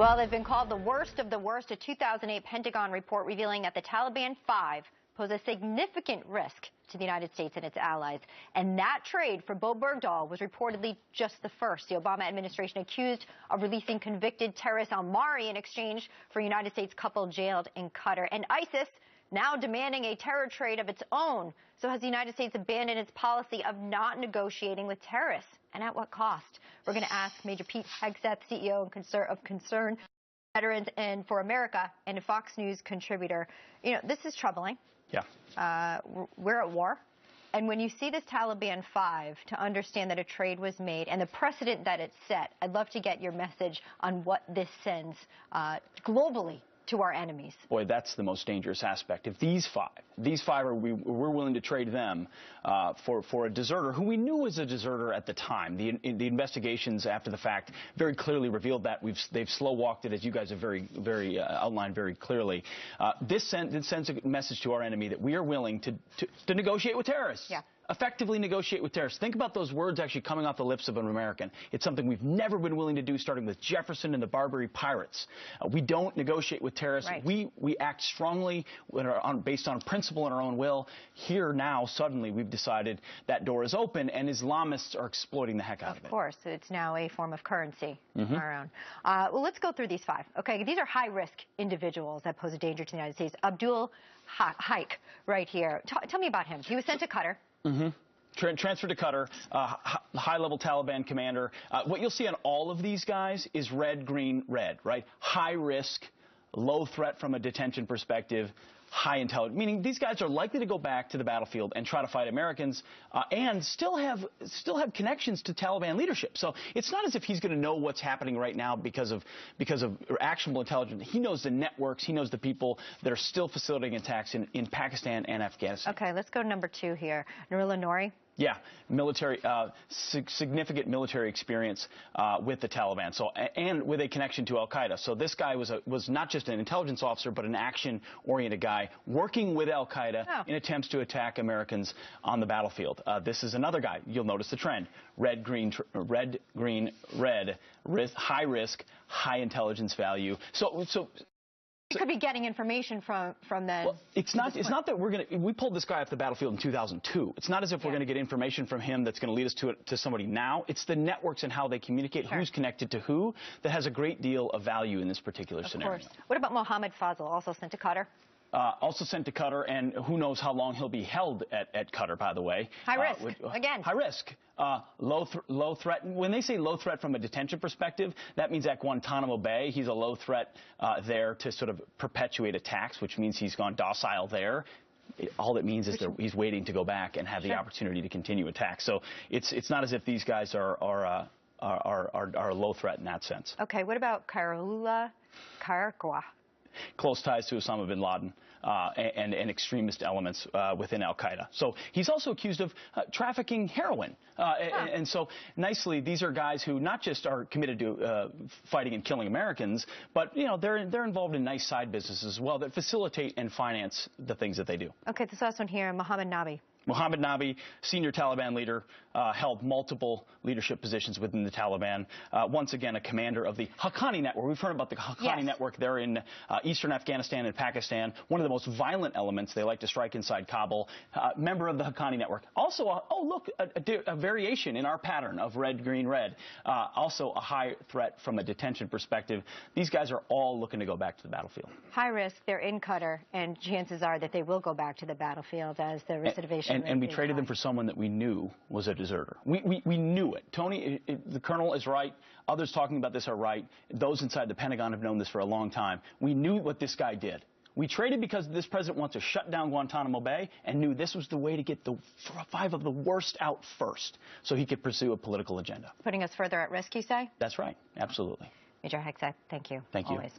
Well, they've been called the worst of the worst. A 2008 Pentagon report revealing that the Taliban 5 pose a significant risk to the United States and its allies. And that trade for Bergdahl was reportedly just the first. The Obama administration accused of releasing convicted terrorist al-Mari in exchange for a United States couple jailed in Qatar. And ISIS now demanding a terror trade of its own. So has the United States abandoned its policy of not negotiating with terrorists? And at what cost? We're going to ask Major Pete Hegseth, CEO of Concern Veterans and for America and a Fox News contributor. You know, this is troubling. Yeah. We're at war. And when you see this Taliban 5, to understand that a trade was made and the precedent that it set, I'd love to get your message on what this sends globally to our enemies. Boy, that's the most dangerous aspect. If these five we're willing to trade them for a deserter who we knew was a deserter at the time. The investigations after the fact very clearly revealed that. They've slow walked it, as you guys have very outlined very clearly. This sends a message to our enemy that we are willing to negotiate with terrorists. Yeah. Effectively negotiate with terrorists. Think about those words actually coming off the lips of an American. It's something we've never been willing to do, starting with Jefferson and the Barbary Pirates. We don't negotiate with terrorists. Right. We act strongly based on principle and our own will. Here now, suddenly, we've decided that door is open, and Islamists are exploiting the heck out of it. Of course. It's now a form of currency of our own. Well, let's go through these 5. Okay, these are high-risk individuals that pose a danger to the United States. Abdul Haik, right here. Tell me about him. He was sent to Qatar. Transferred to Qatar, high-level Taliban commander. What you'll see on all of these guys is red, green, red, right? High risk, low threat from a detention perspective, high intelligence, meaning these guys are likely to go back to the battlefield and try to fight Americans and still have connections to Taliban leadership. So it's not as if he's going to know what's happening right now because of actionable intelligence. He knows the networks. He knows the people that are still facilitating attacks in Pakistan and Afghanistan. Okay, let's go to number 2 here. Nurullah Nouri. Yeah, significant military experience with the Taliban, and with a connection to Al-Qaeda. So this guy was not just an intelligence officer, but an action-oriented guy working with Al-Qaeda in attempts to attack Americans on the battlefield. This is another guy. You'll notice the trend: red, green, red, high risk, high intelligence value. So. You could be getting information from them. Well, it's not that we pulled this guy off the battlefield in 2002. It's not as if we're going to get information from him that's going to lead us to somebody now. It's the networks and how they communicate, who's connected to who, that has a great deal of value in this particular scenario. Of course. What about Mohammed Fazl, also sent to Qatar? Also sent to Qatar, and who knows how long he'll be held at Qatar, by the way. High risk, again. High risk. Low threat. When they say low threat from a detention perspective, that means at Guantanamo Bay, he's a low threat there to sort of perpetuate attacks, which means he's gone docile there. All it means is that he's waiting to go back and have the opportunity to continue attacks. So it's not as if these guys are a low threat in that sense. Okay, what about Khairullah Kharkwa? Close ties to Osama bin Laden and extremist elements within Al-Qaeda. So he's also accused of trafficking heroin. And so nicely, these are guys who not just are committed to fighting and killing Americans, but they're involved in nice side businesses as well that facilitate and finance the things that they do. Okay, this last one here, Mohammed Nabi. Mohammed Nabi, senior Taliban leader, held multiple leadership positions within the Taliban. Once again, a commander of the Haqqani network. We've heard about the Haqqani network. They're in eastern Afghanistan and Pakistan. One of the most violent elements. They like to strike inside Kabul. Member of the Haqqani network. Also, a variation in our pattern of red, green, red. Also a high threat from a detention perspective. These guys are all looking to go back to the battlefield. High risk. They're in Qatar, and chances are that they will go back to the battlefield as the recidivation. And we traded them for someone that we knew was a deserter. We knew it. Tony, the colonel is right. Others talking about this are right. Those inside the Pentagon have known this for a long time. We knew what this guy did. We traded because this president wants to shut down Guantanamo Bay and knew this was the way to get the 5 of the worst out first so he could pursue a political agenda. Putting us further at risk, you say? That's right. Absolutely. Major Hegseth, thank you. Thank you. Always.